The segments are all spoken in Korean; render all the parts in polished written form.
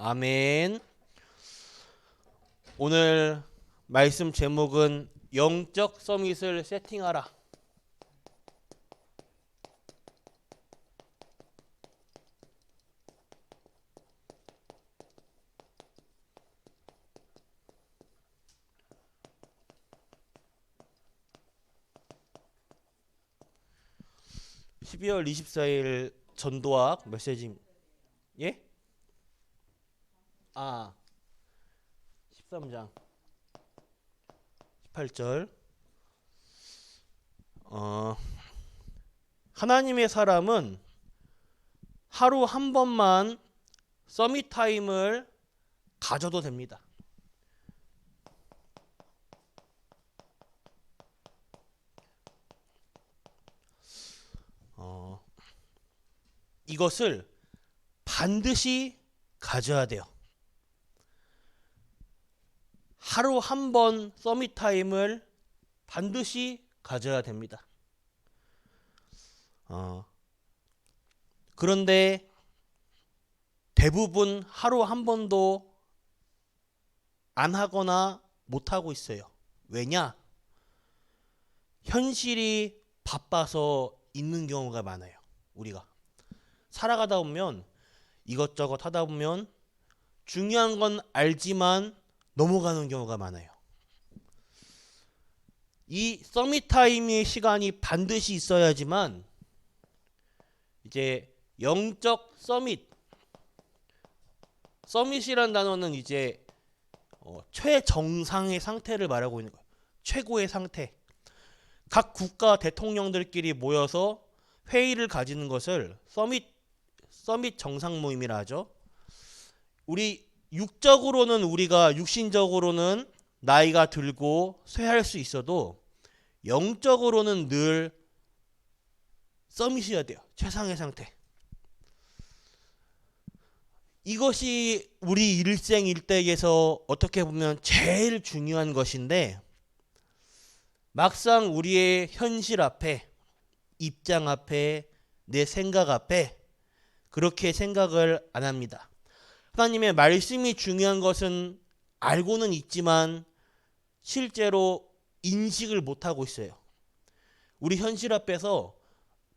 아멘. 오늘 말씀 제목은 영적 서밋을 세팅하라. (12월 24일) 전도학 메시지. 예? 13장 18절. 하나님의 사람은 하루 한 번만 서밋 타임을 가져도 됩니다. 이것을 반드시 가져야 돼요. 하루 한 번 서밋 타임을 반드시 가져야 됩니다. 그런데 대부분 하루 한 번도 안 하거나 못 하고 있어요. 왜냐? 현실이 바빠서 있는 경우가 많아요. 우리가 살아가다 보면 이것저것 하다 보면 중요한 건 알지만 넘어가는 경우가 많아요. 이 서밋 타임의 시간이 반드시 있어야지만 이제 영적 서밋이란 단어는 이제 최정상의 상태를 말하고 있는 거예요. 최고의 상태. 각 국가 대통령들끼리 모여서 회의를 가지는 것을 서밋 정상 모임이라 하죠. 우리가 육신적으로는 나이가 들고 쇠할 수 있어도 영적으로는 늘 서밋이어야 돼요. 최상의 상태. 이것이 우리 일생일대에서 어떻게 보면 제일 중요한 것인데, 막상 우리의 현실 앞에, 입장 앞에, 내 생각 앞에 그렇게 생각을 안 합니다. 하나님의 말씀이 중요한 것은 알고는 있지만 실제로 인식을 못하고 있어요. 우리 현실 앞에서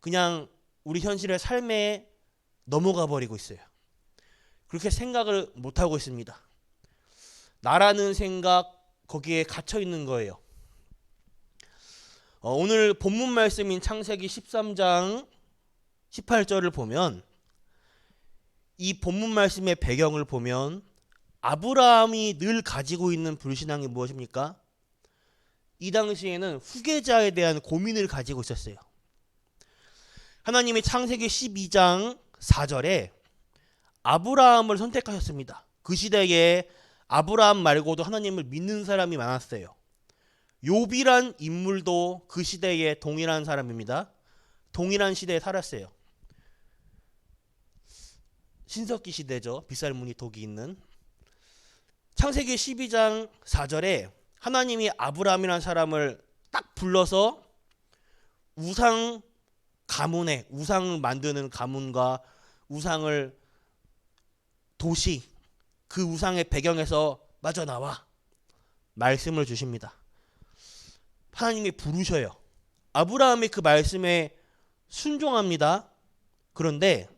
그냥 우리 현실의 삶에 넘어가 버리고 있어요. 그렇게 생각을 못하고 있습니다. 나라는 생각 거기에 갇혀 있는 거예요. 오늘 본문 말씀인 창세기 13장 18절을 보면, 이 본문 말씀의 배경을 보면 아브라함이 늘 가지고 있는 불신앙이 무엇입니까? 이 당시에는 후계자에 대한 고민을 가지고 있었어요. 하나님이 창세기 12장 4절에 아브라함을 선택하셨습니다. 그 시대에 아브라함 말고도 하나님을 믿는 사람이 많았어요. 욥이란 인물도 그 시대에 동일한 사람입니다. 동일한 시대에 살았어요. 신석기 시대죠. 빗살무늬 독이 있는. 창세기 12장 4절에 하나님이 아브라함이라는 사람을 딱 불러서 우상 만드는 가문과 우상을 도시, 그 우상의 배경에서 빠져나와 말씀을 주십니다. 하나님이 부르셔요. 아브라함이 그 말씀에 순종합니다. 그런데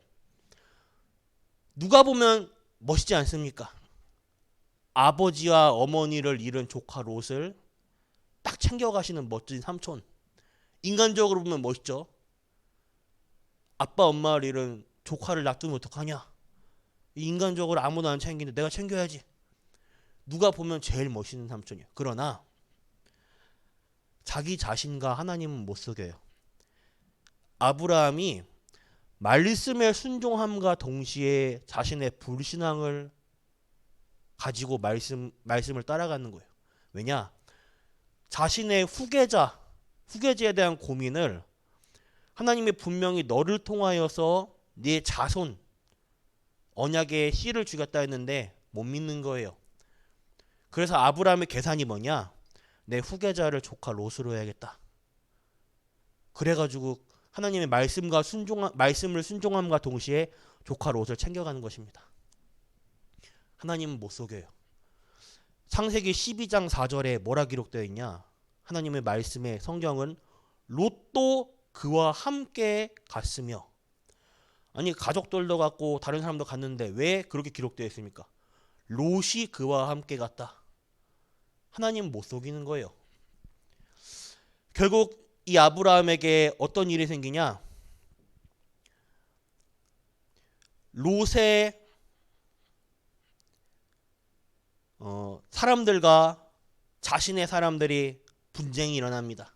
누가 보면 멋있지 않습니까? 아버지와 어머니를 잃은 조카 롯을 딱 챙겨가시는 멋진 삼촌. 인간적으로 보면 멋있죠. 아빠 엄마를 잃은 조카를 놔두면 어떡하냐. 인간적으로 아무도 안 챙기는데 내가 챙겨야지. 누가 보면 제일 멋있는 삼촌이에요. 그러나 자기 자신과 하나님은 못 속여요. 아브라함이 말씀에 순종함과 동시에 자신의 불신앙을 가지고 말씀을 따라가는 거예요. 왜냐? 자신의 후계자에 대한 고민을 하나님이 분명히 너를 통하여서 네 자손 언약의 씨를 주겠다 했는데 못 믿는 거예요. 그래서 아브라함의 계산이 뭐냐? 내 후계자를 조카 롯으로 해야겠다. 그래가지고 하나님의 말씀을 순종함과 동시에 조카 롯을 챙겨가는 것입니다. 하나님은 못 속여요. 창세기 12장 4절에 뭐라 기록되어 있냐? 하나님의 말씀에 성경은 롯도 그와 함께 갔으며, 아니 가족들도 갔고 다른 사람도 갔는데 왜 그렇게 기록되어 있습니까? 롯이 그와 함께 갔다. 하나님은 못 속이는 거예요. 결국 이 아브라함에게 어떤 일이 생기냐? 롯의 사람들과 자신의 사람들이 분쟁이 일어납니다.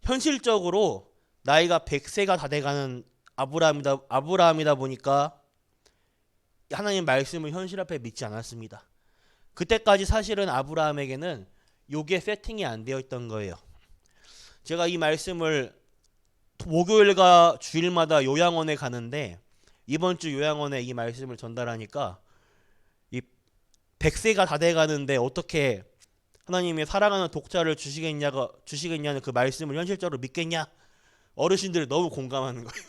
현실적으로 나이가 100세가 다 돼가는 아브라함이다 보니까 하나님 말씀을 현실 앞에 믿지 않았습니다. 그때까지 사실은 아브라함에게는 요게 세팅이 안 되어 있던 거예요. 제가 이 말씀을 목요일과 주일마다 요양원에 가는데 이번 주 요양원에 이 말씀을 전달하니까 이 100세가 다 돼가는데 어떻게 하나님이 사랑하는 독자를 주시겠냐는 그 말씀을 현실적으로 믿겠냐? 어르신들이 너무 공감하는 거예요.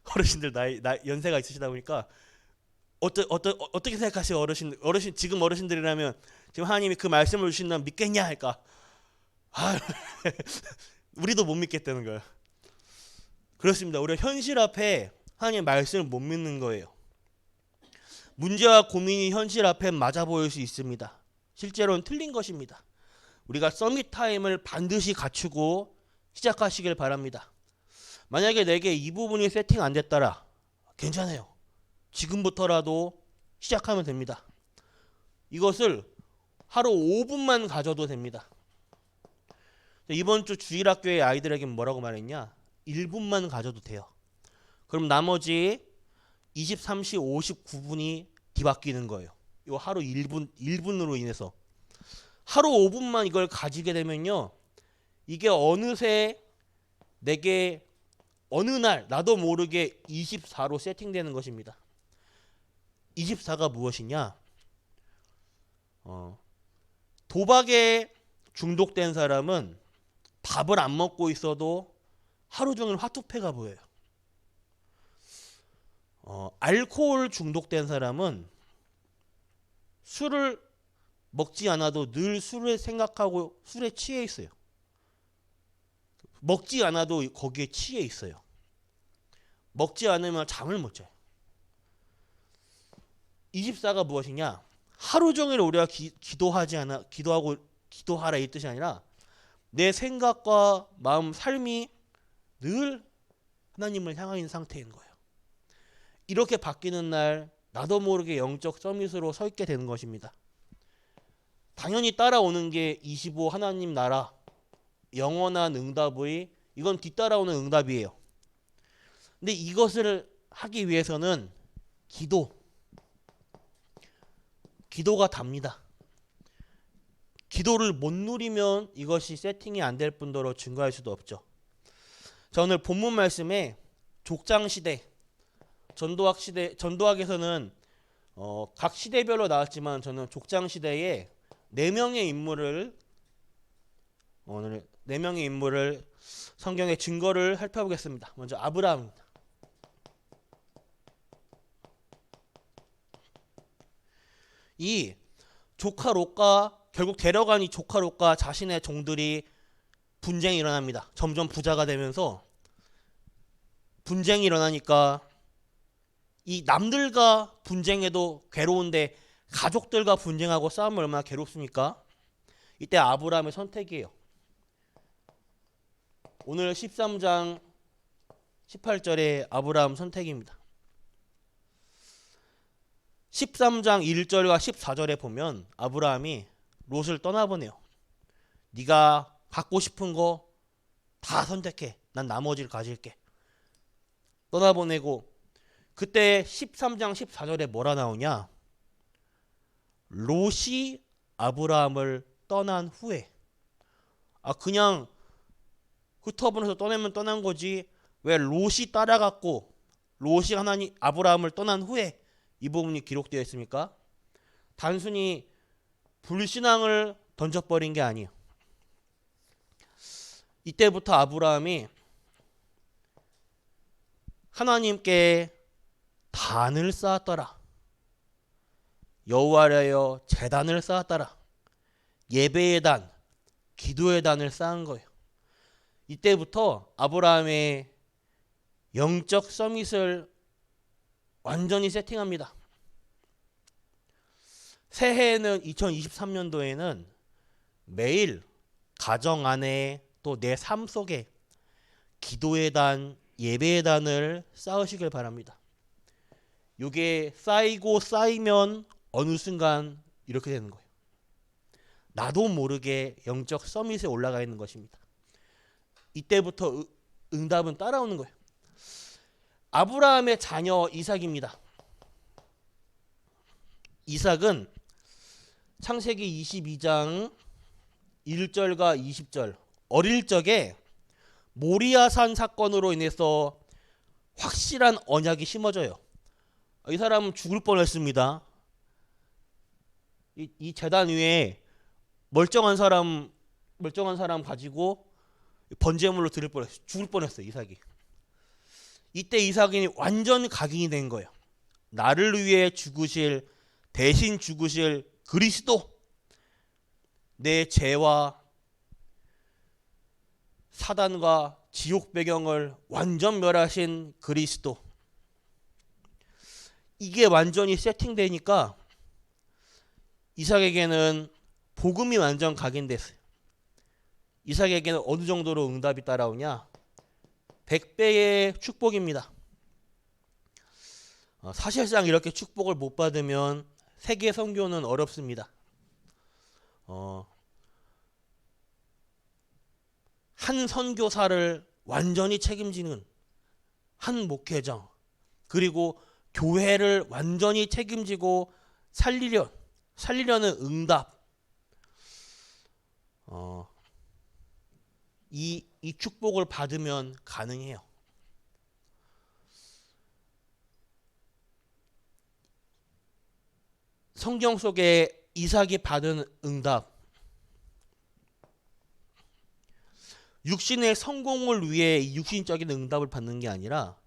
어르신들 연세가 있으시다 보니까 어떻게 생각하세요? 어르신 지금 어르신들이라면 지금 하나님이 그 말씀을 주신다면 믿겠냐 할까? 우리도 못 믿겠다는 거예요. 그렇습니다. 우리가 현실 앞에 하나님의 말씀을 못 믿는 거예요. 문제와 고민이 현실 앞에 맞아 보일 수 있습니다. 실제로는 틀린 것입니다. 우리가 서밋 타임을 반드시 갖추고 시작하시길 바랍니다. 만약에 내게 이 부분이 세팅 안 됐더라, 괜찮아요. 지금부터라도 시작하면 됩니다. 이것을 하루 5분만 가져도 됩니다. 이번 주 주일학교의 아이들에게 뭐라고 말했냐? 1분만 가져도 돼요. 그럼 나머지 23시 59분이 뒤바뀌는 거예요. 이거 하루 1분으로 인해서. 하루 5분만 이걸 가지게 되면요, 이게 어느새 내게 어느 날 나도 모르게 24로 세팅되는 것입니다. 24가 무엇이냐? 도박에 중독된 사람은 밥을 안 먹고 있어도 하루 종일 화투패가 보여요. 알코올 중독된 사람은 술을 먹지 않아도 늘 술을 생각하고 술에 취해 있어요. 먹지 않아도 거기에 취해 있어요. 먹지 않으면 잠을 못 자요. 24가 무엇이냐? 하루 종일 우리가 기도하라 이 뜻이 아니라 내 생각과 마음, 삶이 늘 하나님을 향한 상태인 거예요. 이렇게 바뀌는 날 나도 모르게 영적 서밋으로 서 있게 되는 것입니다. 당연히 따라오는 게 25 하나님 나라, 영원한 응답의, 이건 뒤따라오는 응답이에요. 근데 이것을 하기 위해서는 기도가 답니다. 기도를 못 누리면 이것이 세팅이 안 될 뿐더러 증거할 수도 없죠. 자, 오늘 본문 말씀에 족장시대, 전도학에서는 각 시대별로 나왔지만 저는 족장시대에 4명의 인물을 성경의 증거를 살펴보겠습니다. 먼저 아브라함입니다. 이 조카 롯과 결국 데려간 이 조카 롯과 자신의 종들이 분쟁이 일어납니다. 점점 부자가 되면서 분쟁이 일어나니까 이 남들과 분쟁해도 괴로운데 가족들과 분쟁하고 싸우면 얼마나 괴롭습니까? 이때 아브라함의 선택이에요. 오늘 13장 18절의 아브라함 선택입니다. 13장 1절과 14절에 보면 아브라함이 롯을 떠나보내요. 네가 갖고 싶은 거 다 선택해. 난 나머지를 가질게. 떠나보내고 그때 13장 14절에 뭐라 나오냐? 롯이 아브라함을 떠난 후에, 그냥 흩어버려서 떠내면 떠난 거지 왜 롯이 따라갔고 롯이 아브라함을 떠난 후에 이 부분이 기록되어 있습니까? 단순히 불신앙을 던져버린 게 아니에요. 이때부터 아브라함이 하나님께 단을 쌓았더라. 여호와하여 제단을 쌓았더라. 예배의 단, 기도의 단을 쌓은 거예요. 이때부터 아브라함의 영적 서밋을 완전히 세팅합니다. 새해에는 2023년도에는 매일 가정 안에 또 내 삶 속에 기도의 단, 예배의 단을 쌓으시길 바랍니다. 이게 쌓이고 쌓이면 어느 순간 이렇게 되는 거예요. 나도 모르게 영적 서밋에 올라가 있는 것입니다. 이때부터 응답은 따라오는 거예요. 아브라함의 자녀 이삭입니다. 이삭은 창세기 22장 1절과 20절 어릴 적에 모리아산 사건으로 인해서 확실한 언약이 심어져요. 이 사람은 죽을 뻔했습니다. 이 제단 위에 멀쩡한 사람 가지고 번제물로 드릴 뻔했어요. 죽을 뻔했어요, 이삭이. 이때 이삭이 완전 각인이 된 거예요. 나를 위해 죽으실, 대신 죽으실 그리스도, 내 죄와 사단과 지옥 배경을 완전 멸하신 그리스도. 이게 완전히 세팅되니까 이삭에게는 복음이 완전 각인됐어요. 이삭에게는 어느 정도로 응답이 따라오냐? 100배의 축복입니다. 사실상 이렇게 축복을 못 받으면 세계 선교는 어렵습니다. 한 선교사를 완전히 책임지는 한 목회자, 그리고 교회를 완전히 책임지고 살리려는 응답, 이 축복을 받으면 가능해요. 성경 속에 이삭이 받은 응답, 육신의 성공을 위해 육신적인 응답을 받는 게 아니라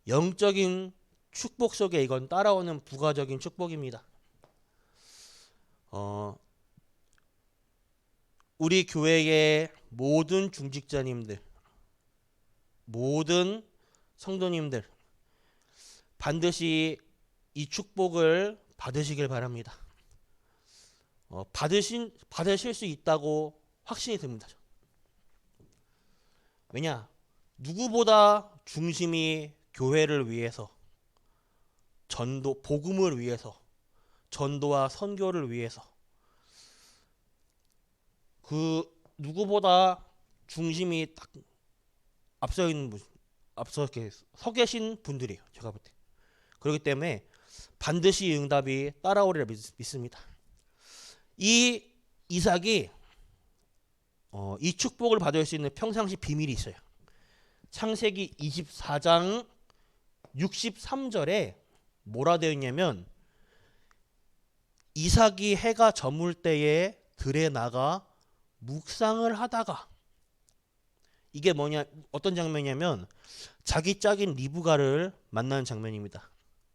영적인 축복 속에 이건 따라오는 부가적인 축복입니다. 우리 교회의 모든 중직자님들, 모든 성도님들 반드시 이 축복을 받으시길 바랍니다. 받으실 수 있다고 확신이 듭니다. 왜냐? 누구보다 중심이 교회를 위해서, 복음을 위해서, 전도와 선교를 위해서, 그 누구보다 중심이 딱 앞서 이렇게 서 계신 분들이에요. 제가 볼 때. 그렇기 때문에 반드시 응답이 따라오리라 믿습니다. 이 이삭이 이 축복을 받을 수 있는 평상시 비밀이 있어요. 창세기 24장 63절에 뭐라 되어 있냐면, 이삭이 해가 저물 때에 들에 나가 묵상을 하다가, 이게 어떤 장면이냐면 자기 짝인 리브가를 만나는 장면입니다.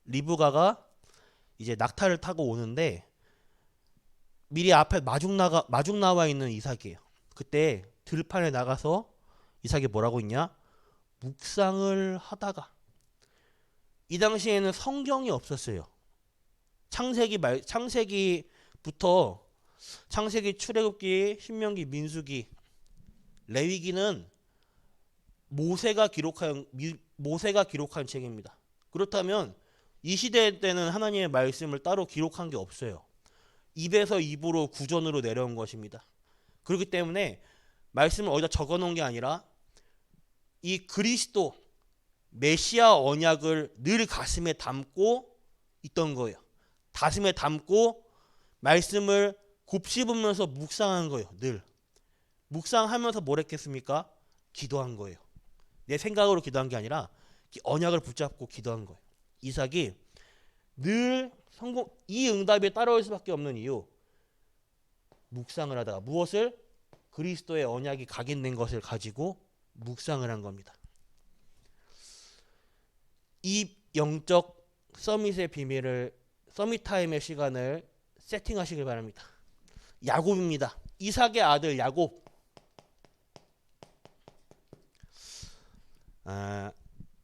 리브가가 이제 낙타를 타고 오는데 미리 앞에 마중 나와 있는 이삭이에요. 그때 들판에 나가서 이삭이 뭐라고 했냐? 묵상을 하다가. 이 당시에는 성경이 없었어요. 창세기부터 창세기, 출애굽기, 신명기, 민수기, 레위기는 모세가 기록한 책입니다. 그렇다면 이 시대 때는 하나님의 말씀을 따로 기록한 게 없어요. 입에서 입으로 구전으로 내려온 것입니다. 그렇기 때문에 말씀을 어디다 적어놓은 게 아니라 이 그리스도 메시아 언약을 늘 가슴에 담고 있던 거예요. 가슴에 담고 말씀을 곱씹으면서 묵상한 거예요. 늘 묵상하면서 뭘 했겠습니까? 기도한 거예요. 내 생각으로 기도한 게 아니라 언약을 붙잡고 기도한 거예요. 이삭이 늘 이 응답에 따라올 수밖에 없는 이유, 묵상을 하다가 무엇을? 그리스도의 언약이 각인된 것을 가지고 묵상을 한 겁니다. 이 영적 서밋의 비밀을 서밋타임의 시간을 세팅하시길 바랍니다. 야곱입니다. 이삭의 아들 야곱.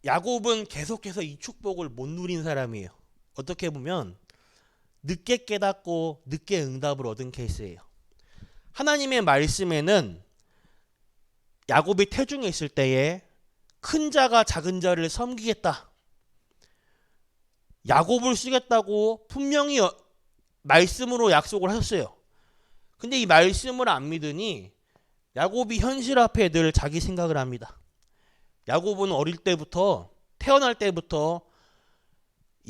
야곱은 계속해서 이 축복을 못 누린 사람이에요. 어떻게 보면 늦게 깨닫고 늦게 응답을 얻은 케이스예요. 하나님의 말씀에는 야곱이 태중에 있을 때에 큰 자가 작은 자를 섬기겠다, 야곱을 쓰겠다고 분명히 말씀으로 약속을 하셨어요. 근데 이 말씀을 안 믿으니 야곱이 현실 앞에 늘 자기 생각을 합니다. 야곱은 어릴 때부터, 태어날 때부터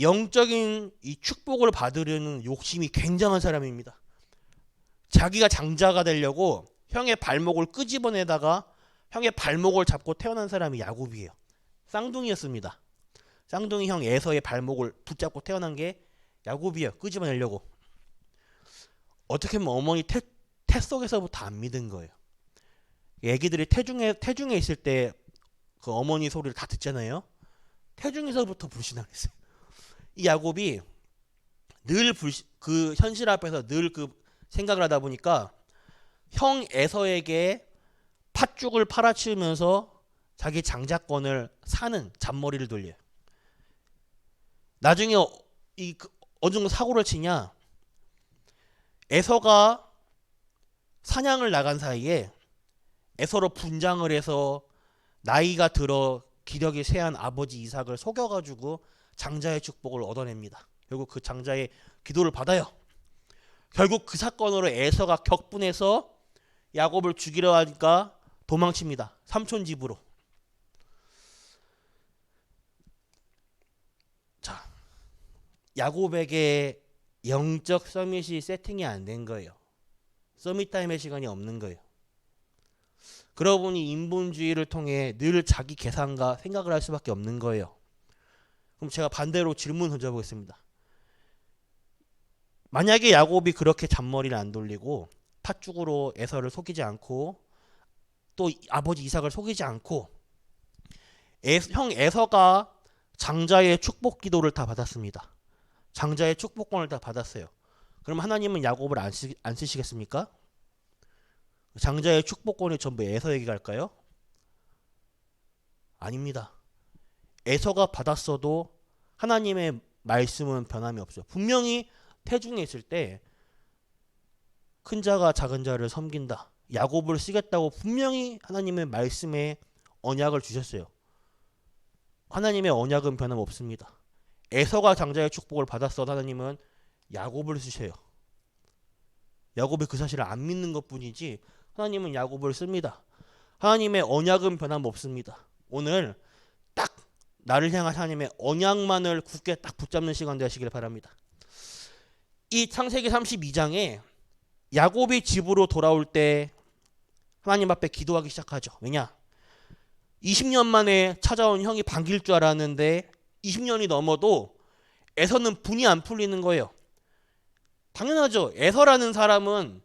영적인 이 축복을 받으려는 욕심이 굉장한 사람입니다. 자기가 장자가 되려고 형의 발목을 끄집어내다가 형의 발목을 잡고 태어난 사람이 야곱이에요. 쌍둥이였습니다. 쌍둥이 형 에서의 발목을 붙잡고 태어난 게 야곱이에요. 끄집어내려고. 어떻게 보면 어머니 태 속에서부터 안 믿은 거예요. 애기들이 태중에 있을 때 그 어머니 소리를 다 듣잖아요. 태중에서부터 불신앙했어요. 이 야곱이 늘 그 현실 앞에서 늘 그 생각을 하다 보니까 형 에서에게 팥죽을 팔아치우면서 자기 장자권을 사는 잔머리를 돌려요. 나중에 어느 정도 사고를 치냐, 에서가 사냥을 나간 사이에 에서로 분장을 해서 나이가 들어 기력이 쇠한 아버지 이삭을 속여가지고 장자의 축복을 얻어냅니다. 결국 그 장자의 기도를 받아요. 결국 그 사건으로 에서가 격분해서 야곱을 죽이려 하니까 도망칩니다. 삼촌 집으로. 자, 야곱에게 영적 서밋이 세팅이 안 된 거예요. 서밋 타임의 시간이 없는 거예요. 그러고 보니 인본주의를 통해 늘 자기 계산과 생각을 할 수밖에 없는 거예요. 그럼 제가 반대로 질문 던져보겠습니다. 만약에 야곱이 그렇게 잔머리를 안 돌리고 팥죽으로 에서를 속이지 않고 또 아버지 이삭을 속이지 않고 형 에서가 장자의 축복 기도를 다 받았습니다. 장자의 축복권을 다 받았어요. 그럼 하나님은 야곱을 안 쓰시겠습니까? 장자의 축복권이 전부 에서에게 갈까요? 아닙니다. 에서가 받았어도 하나님의 말씀은 변함이 없어요. 분명히 태중에 있을 때 큰 자가 작은 자를 섬긴다, 야곱을 쓰겠다고 분명히 하나님의 말씀에 언약을 주셨어요. 하나님의 언약은 변함없습니다. 에서가 장자의 축복을 받았어도 하나님은 야곱을 쓰셔요. 야곱이 그 사실을 안 믿는 것뿐이지 하나님은 야곱을 씁니다. 하나님의 언약은 변함없습니다. 오늘 딱 나를 향한 하나님의 언약만을 굳게 딱 붙잡는 시간 되시길 바랍니다. 이 창세기 32장에 야곱이 집으로 돌아올 때 하나님 앞에 기도하기 시작하죠. 왜냐? 20년 만에 찾아온 형이 반길 줄 알았는데 20년이 넘어도 에서는 분이 안 풀리는 거예요. 당연하죠. 에서라는 사람은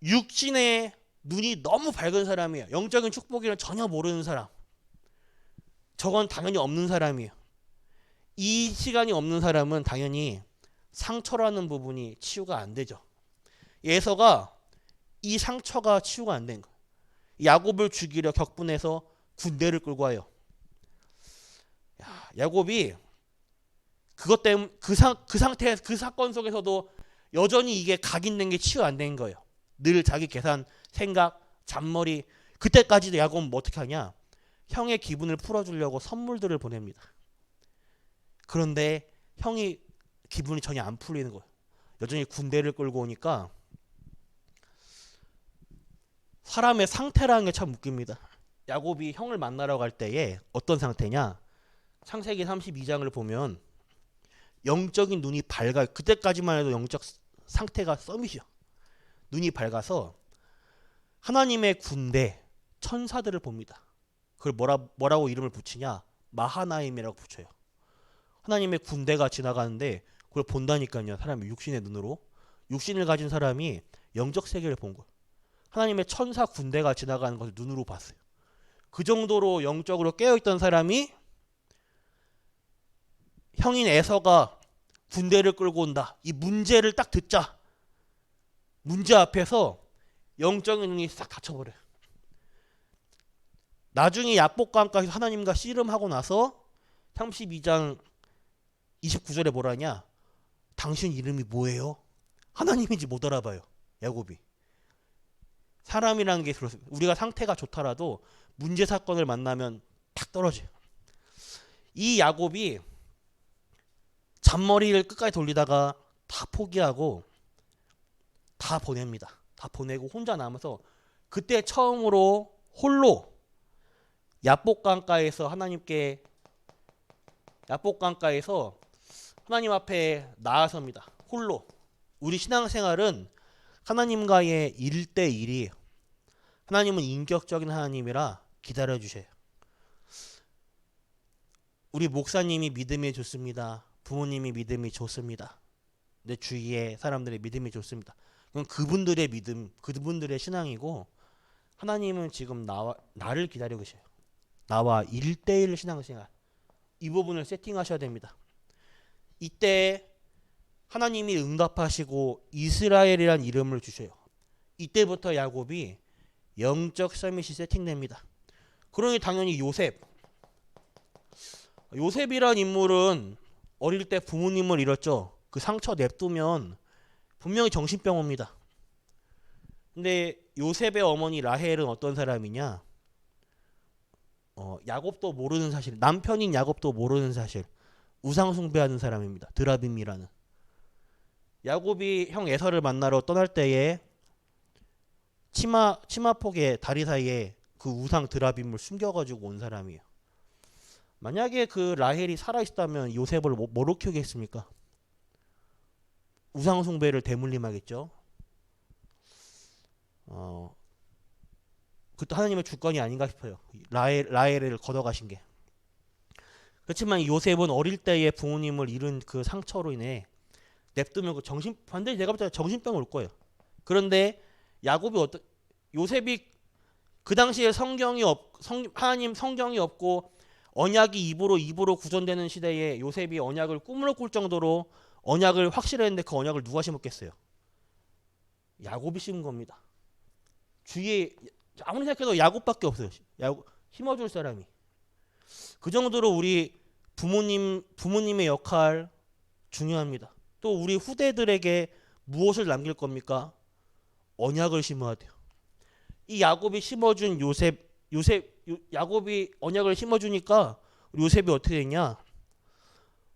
육신의 눈이 너무 밝은 사람이에요. 영적인 축복이란 전혀 모르는 사람. 저건 당연히 없는 사람이에요. 이 시간이 없는 사람은 당연히 상처라는 부분이 치유가 안 되죠. 에서가 이 상처가 치유가 안 된 거예요. 야곱을 죽이려 격분해서 군대를 끌고 와요. 야곱이 그것 때문에 그 상태, 그 사건 속에서도 여전히 이게 각인된 게 치유 안 된 거예요. 늘 자기 계산, 생각, 잔머리. 그때까지도 야곱은 뭐 어떻게 하냐? 형의 기분을 풀어주려고 선물들을 보냅니다. 그런데 형이 기분이 전혀 안 풀리는 거예요. 여전히 군대를 끌고 오니까 사람의 상태라는 게 참 웃깁니다. 야곱이 형을 만나러 갈 때에 어떤 상태냐? 창세기 32장을 보면 영적인 눈이 밝아요. 그때까지만 해도 영적 상태가 썸이죠. 눈이 밝아서 하나님의 군대, 천사들을 봅니다. 그걸 뭐라고 이름을 붙이냐? 마하나임이라고 붙여요. 하나님의 군대가 지나가는데 그걸 본다니까요. 사람이 육신의 눈으로. 육신을 가진 사람이 영적 세계를 본 거예요. 하나님의 천사 군대가 지나가는 것을 눈으로 봤어요. 그 정도로 영적으로 깨어있던 사람이 형인 에서가 군대를 끌고 온다. 이 문제를 딱 듣자. 문제 앞에서 영적인 눈이 싹 닫혀버려요. 나중에 야복강가에서 하나님과 씨름하고 나서 32장 29절에 뭐라냐? 당신 이름이 뭐예요? 하나님인지 못 알아봐요. 야곱이. 사람이라는 게 그렇습니다. 우리가 상태가 좋더라도 문제 사건을 만나면 탁 떨어져요. 이 야곱이 잔머리를 끝까지 돌리다가 다 포기하고 다 보냅니다. 다 보내고 혼자 남아서 그때 처음으로 홀로 야복강가에서 하나님 앞에 나아섭니다. 홀로. 우리 신앙생활은 하나님과의 1대1이에요. 하나님은 인격적인 하나님이라 기다려주셔요. 우리 목사님이 믿음이 좋습니다. 부모님이 믿음이 좋습니다. 내 주위의 사람들의 믿음이 좋습니다. 그건 그분들의 믿음, 그분들의 신앙이고, 하나님은 지금 나를 기다리고 계셔요. 나와 1대1 신앙생활. 이 부분을 세팅하셔야 됩니다. 이때 하나님이 응답하시고 이스라엘이란 이름을 주셔요. 이때부터 야곱이 영적 서밋이 세팅됩니다. 그러니 당연히 요셉이란 인물은 어릴 때 부모님을 잃었죠. 그 상처 냅두면 분명히 정신병 옵니다. 근데 요셉의 어머니 라헬은 어떤 사람이냐? 야곱도 모르는 사실, 남편인 야곱도 모르는 사실, 우상 숭배하는 사람입니다. 드라빔이라는. 야곱이 형 에서를 만나러 떠날 때에 치마폭의 다리 사이에 그 우상 드라빔을 숨겨가지고 온 사람이에요. 만약에 그 라헬이 살아있다면 요셉을 뭐로 키우겠습니까? 우상 숭배를 대물림하겠죠. 그것도 하나님의 주권이 아닌가 싶어요. 라헬을 걷어가신 게. 그렇지만 요셉은 어릴 때에 부모님을 잃은 그 상처로 인해 냅두면 반드시 내가 볼 때 정신병 올 거예요. 그런데 요셉이 그 당시에 하나님 성경이 없고 언약이 입으로 구전되는 시대에 요셉이 언약을 꿈으로 꿀 정도로 언약을 확실했는데 그 언약을 누가 심었겠어요? 야곱이 심은 겁니다. 주위에 아무리 생각해도 야곱밖에 없어요. 심어줄 사람이. 그 정도로 우리 부모님의 역할 중요합니다. 또 우리 후대들에게 무엇을 남길 겁니까? 언약을 심어야 돼요. 이 야곱이 심어준 야곱이 언약을 심어주니까 요셉이 어떻게 됐냐?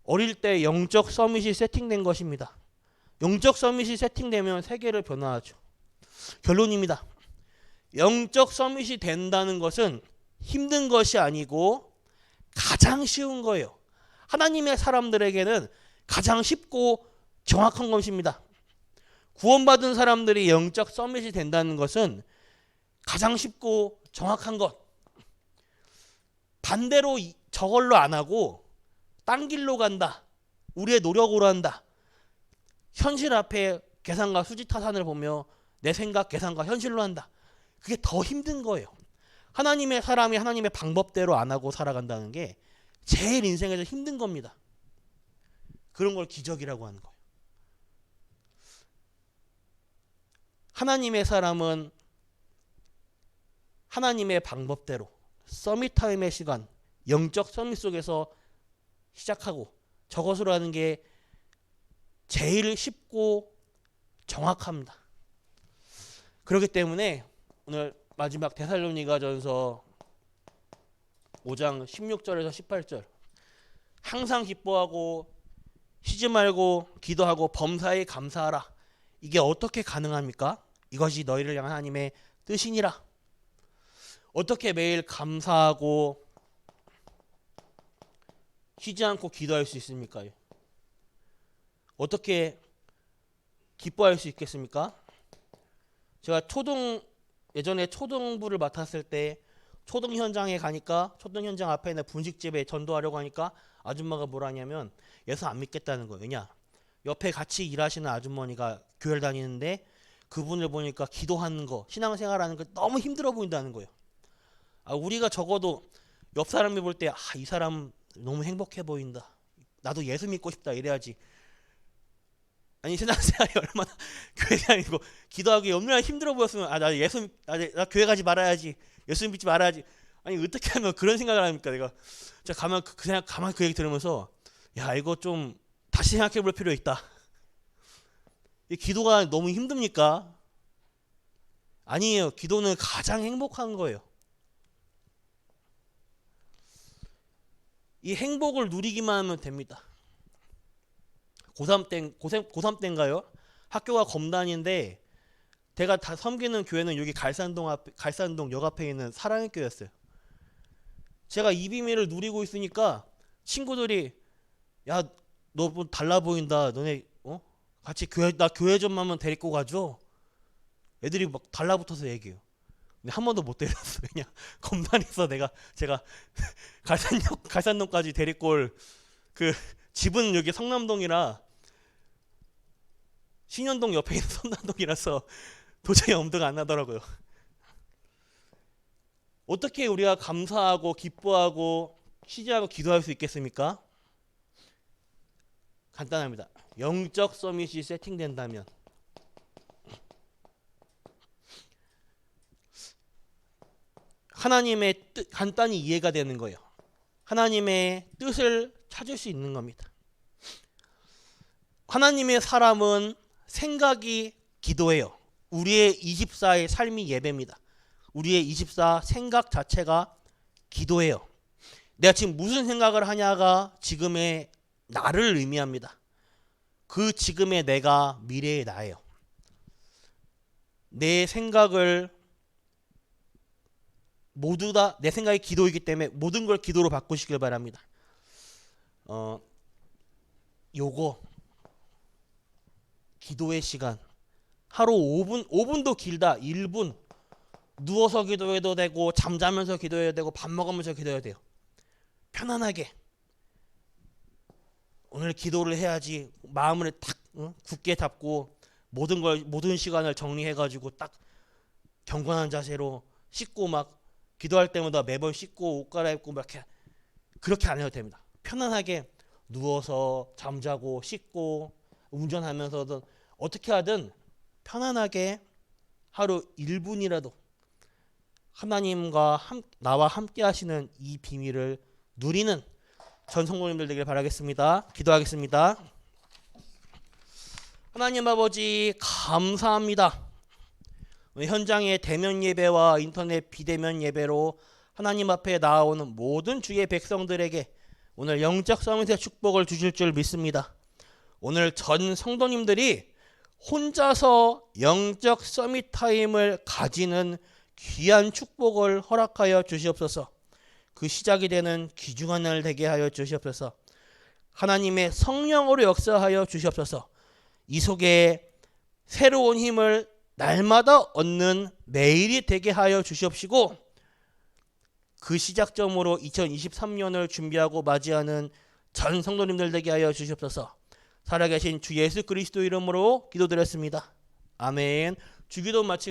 어릴 때 영적 서밋이 세팅된 것입니다. 영적 서밋이 세팅되면 세계를 변화하죠. 결론입니다. 영적 서밋이 된다는 것은 힘든 것이 아니고 가장 쉬운 거예요. 하나님의 사람들에게는 가장 쉽고 정확한 것입니다. 구원받은 사람들이 영적 서밋이 된다는 것은 가장 쉽고 정확한 것. 반대로 저걸로 안 하고 딴 길로 간다. 우리의 노력으로 한다. 현실 앞에 계산과 수지타산을 보며 내 생각, 계산과 현실로 한다. 그게 더 힘든 거예요. 하나님의 사람이 하나님의 방법대로 안 하고 살아간다는 게 제일 인생에서 힘든 겁니다. 그런 걸 기적이라고 하는 거예요. 하나님의 사람은 하나님의 방법대로 서밋타임의 시간, 영적 서밋 속에서 시작하고 저것으로 하는 게 제일 쉽고 정확합니다. 그렇기 때문에 오늘 마지막 데살로니가전서 5장 16절에서 18절 항상 기뻐하고 쉬지 말고 기도하고 범사에 감사하라. 이게 어떻게 가능합니까? 이것이 너희를 향한 하나님의 뜻이니라. 어떻게 매일 감사하고 쉬지 않고 기도할 수 있습니까? 어떻게 기뻐할 수 있겠습니까? 제가 예전에 초등부를 맡았을 때 초등 현장에 가니까 초등 현장 앞에 있는 분식집에 전도하려고 하니까 아줌마가 뭐라 하냐면 예수 안 믿겠다는 거예요. 왜냐? 옆에 같이 일하시는 아주머니가 교회를 다니는데 그분을 보니까 기도하는 거, 신앙생활하는 거 너무 힘들어 보인다는 거예요. 우리가 적어도 옆 사람이 볼 때 이 사람 너무 행복해 보인다. 나도 예수 믿고 싶다 이래야지. 아니 신앙생활이 얼마나 교회 다니고 기도하기 얼마나 힘들어 보였으면 나 교회 가지 말아야지, 예수 믿지 말아야지. 아니 어떻게 하면 그런 생각을 합니까? 내가 진짜 가만 그 얘기 들으면서 야 이거 좀 다시 생각해볼 필요 있다. 이 기도가 너무 힘듭니까? 아니에요. 기도는 가장 행복한 거예요. 이 행복을 누리기만 하면 됩니다. 고3 때인가요? 학교가 검단인데 제가 다 섬기는 교회는 여기 갈산동 역 앞에 있는 사랑의 교회였어요. 제가 이 비밀을 누리고 있으니까 친구들이 야 너 뭐 달라 보인다. 너네 같이 나 교회 좀 한번 데리고 가줘. 애들이 막 달라붙어서 얘기해요. 근데 한 번도 못 데렸어요. 그냥 검단에서 제가 갈산동까지 데리고 올 그 집은 여기 성남동이라 신현동 옆에 있는 성남동이라서 도저히 엄두가 안 나더라고요. 어떻게 우리가 감사하고 기뻐하고 취재하고 기도할 수 있겠습니까? 간단합니다. 영적 서밋이 세팅된다면 하나님의 뜻 간단히 이해가 되는 거예요. 하나님의 뜻을 찾을 수 있는 겁니다. 하나님의 사람은 생각이 기도예요. 우리의 24의 삶이 예배입니다. 우리의 24 생각 자체가 기도예요. 내가 지금 무슨 생각을 하냐가 지금의 나를 의미합니다. 그 지금의 내가 미래의 나예요. 내 생각을 모두 다 내 생각이 기도이기 때문에 모든 걸 기도로 바꾸시길 바랍니다. 요거 기도의 시간 하루 5분도 길다 1분 누워서 기도해도 되고 잠자면서 기도해야 되고 밥 먹으면서 기도해야 돼요. 편안하게 오늘 기도를 해야지 마음을 딱 굳게 잡고 모든 시간을 정리해가지고 딱 경건한 자세로 씻고 막 기도할 때마다 매번 씻고 옷 갈아입고 막 이렇게 그렇게 안 해도 됩니다. 편안하게 누워서 잠자고 씻고 운전하면서든 어떻게 하든 편안하게 하루 1분이라도 하나님과 나와 함께 하시는 이 비밀을 누리는 전 성도님들 되길 바라겠습니다. 기도하겠습니다. 하나님 아버지 감사합니다. 현장의 대면 예배와 인터넷 비대면 예배로 하나님 앞에 나아오는 모든 주의 백성들에게 오늘 영적 서밋의 축복을 주실 줄 믿습니다. 오늘 전 성도님들이 혼자서 영적 서밋 타임을 가지는 귀한 축복을 허락하여 주시옵소서. 그 시작이 되는 귀중한 날 되게 하여 주시옵소서. 하나님의 성령으로 역사하여 주시옵소서. 이 속에 새로운 힘을 날마다 얻는 매일이 되게 하여 주시옵시고 그 시작점으로 2023년을 준비하고 맞이하는 전 성도님들 되게 하여 주시옵소서. 살아계신 주 예수 그리스도 이름으로 기도드렸습니다. 아멘. 주기도 마치